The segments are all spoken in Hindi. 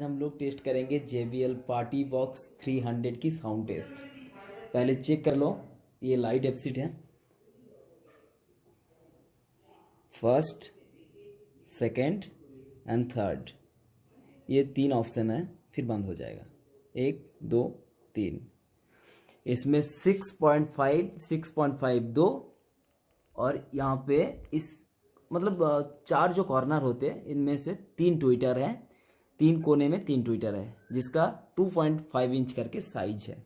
हम लोग टेस्ट करेंगे JBL पार्टी बॉक्स 300 की साउंड टेस्ट। पहले चेक कर लो, ये लाइट एफसीट है। फर्स्ट, सेकंड एंड थर्ड, ये 3 ऑप्शन है, फिर बंद हो जाएगा। 1 2 3। इसमें 6.5 6.5 और यहाँ पे इस मतलब 4 जो कॉर्नर होते हैं इनमें से 3 ट्विटर है, 3 कोने में 3 ट्विटर है, जिसका 2.5 इंच करके साइज है।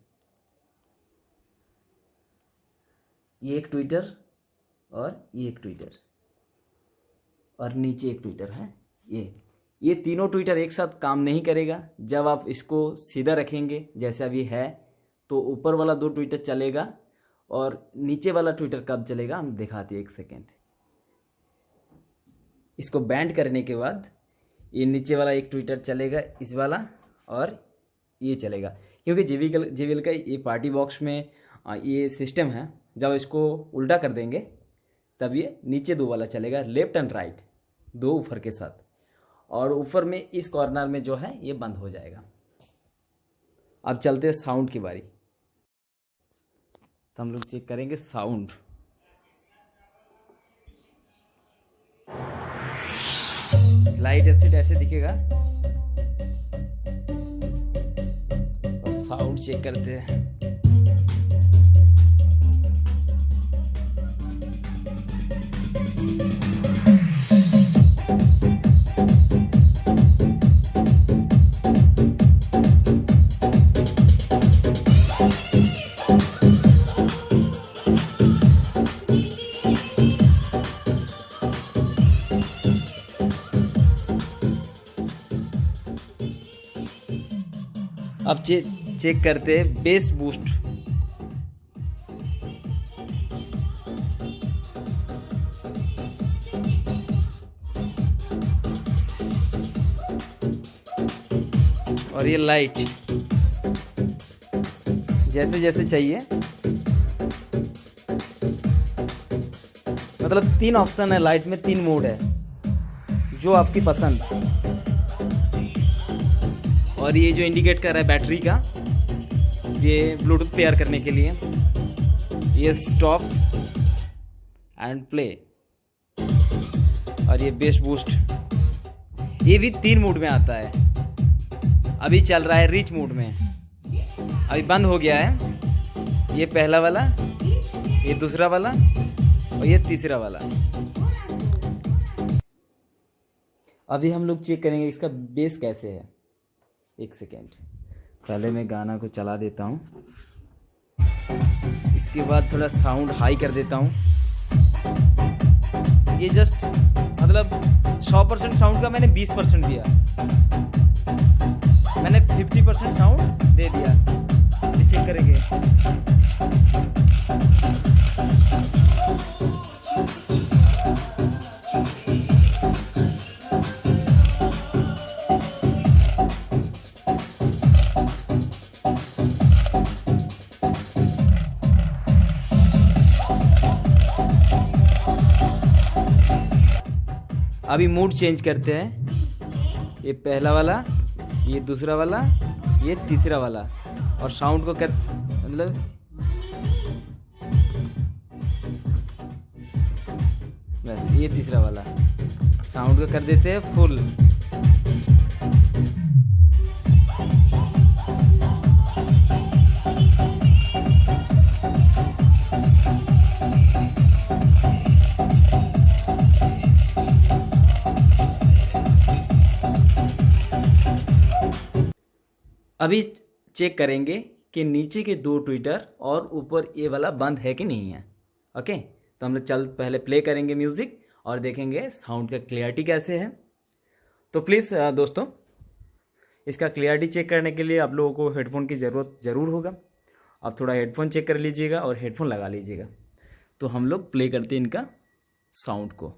ये एक ट्विटर और ये एक ट्विटर और नीचे एक ट्विटर है। ये तीनों ट्विटर एक साथ काम नहीं करेगा। जब आप इसको सीधा रखेंगे जैसे अभी है तो ऊपर वाला 2 ट्विटर चलेगा और नीचे वाला ट्विटर कब चलेगा हम दिखाते हैं। 1 सेकेंड। इसको बैंड करने के बाद ये नीचे वाला एक ट्विटर चलेगा, इस वाला, और ये चलेगा। क्योंकि JBL का ये पार्टी बॉक्स में ये सिस्टम है, जब इसको उल्टा कर देंगे तब ये नीचे 2 वाला चलेगा, लेफ्ट एंड राइट 2 ऊपर के साथ, और ऊपर में इस कॉर्नर में जो है ये बंद हो जाएगा। अब चलते हैं साउंड की बारी। तो हम लोग चेक करेंगे साउंड। लाइट एसिड ऐसे दिखेगा और साउंड चेक करते हैं। अब चेक करते हैं बेस बूस्ट। और ये लाइट जैसे जैसे चाहिए, मतलब 3 ऑप्शन है लाइट में, 3 मोड है, जो आपकी पसंद। और ये जो इंडिकेट कर रहा है बैटरी का, ये ब्लूटूथ पेयर करने के लिए। ये स्टॉप एंड प्ले, और ये बेस बूस्ट, ये भी 3 मोड में आता है। अभी चल रहा है रिच मोड में, अभी बंद हो गया है। ये पहला वाला, ये दूसरा वाला और ये तीसरा वाला। अभी हम लोग चेक करेंगे इसका बेस कैसे है। 1 सेकेंड, पहले मैं गाना को चला देता हूँ, इसके बाद थोड़ा साउंड हाई कर देता हूँ। ये जस्ट मतलब 100% साउंड का मैंने 20% दिया, मैंने 50% साउंड दे दिया। चेक करेंगे। अभी मूड चेंज करते हैं। ये पहला वाला, ये दूसरा वाला, ये तीसरा वाला, और साउंड को कर मतलब बस ये तीसरा वाला, साउंड को कर देते हैं फुल। अभी चेक करेंगे कि नीचे के 2 ट्विटर और ऊपर ये वाला बंद है कि नहीं है। ओके, तो हम लोग पहले प्ले करेंगे म्यूज़िक और देखेंगे साउंड का क्लियरिटी कैसे है। तो प्लीज़ दोस्तों, इसका क्लियरिटी चेक करने के लिए आप लोगों को हेडफोन की ज़रूरत ज़रूर होगा। आप थोड़ा हेडफोन चेक कर लीजिएगा और हेडफोन लगा लीजिएगा। तो हम लोग प्ले करते हैं इनका साउंड को।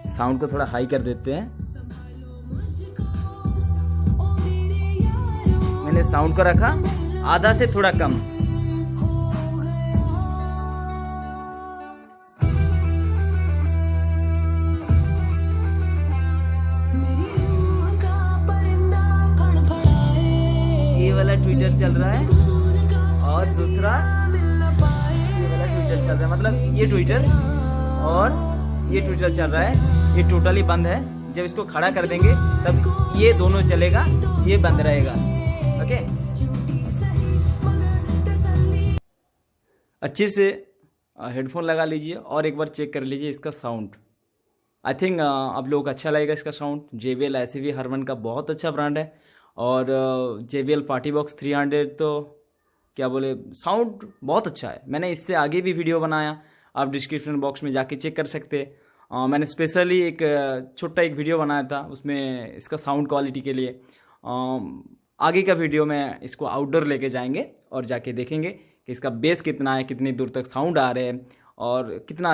साउंड को थोड़ा हाई कर देते हैं। मैंने साउंड को रखा आधा से थोड़ा कम। ये वाला ट्विटर चल रहा है और दूसरा ये वाला ट्विटर चल रहा है, मतलब ये ट्विटर और ये ट्विटर चल रहा है। ये टोटली बंद है। जब इसको खड़ा कर देंगे तब ये दोनों चलेगा, ये बंद रहेगा। ओके, अच्छे से हेडफोन लगा लीजिए और एक बार चेक कर लीजिए इसका साउंड। आई थिंक आप लोगों को अच्छा लगेगा इसका साउंड। JBL ऐसे भी हरमन का बहुत अच्छा ब्रांड है और JBL पार्टी बॉक्स 300 तो क्या बोले, साउंड बहुत अच्छा है। मैंने इससे आगे भी वीडियो बनाया, आप डिस्क्रिप्शन बॉक्स में जाके चेक कर सकते हैं। मैंने स्पेशली एक छोटा एक वीडियो बनाया था उसमें इसका साउंड क्वालिटी के लिए। आगे का वीडियो में इसको आउटडोर लेके जाएंगे और जाके देखेंगे कि इसका बेस कितना है, कितनी दूर तक साउंड आ रहे हैं और कितना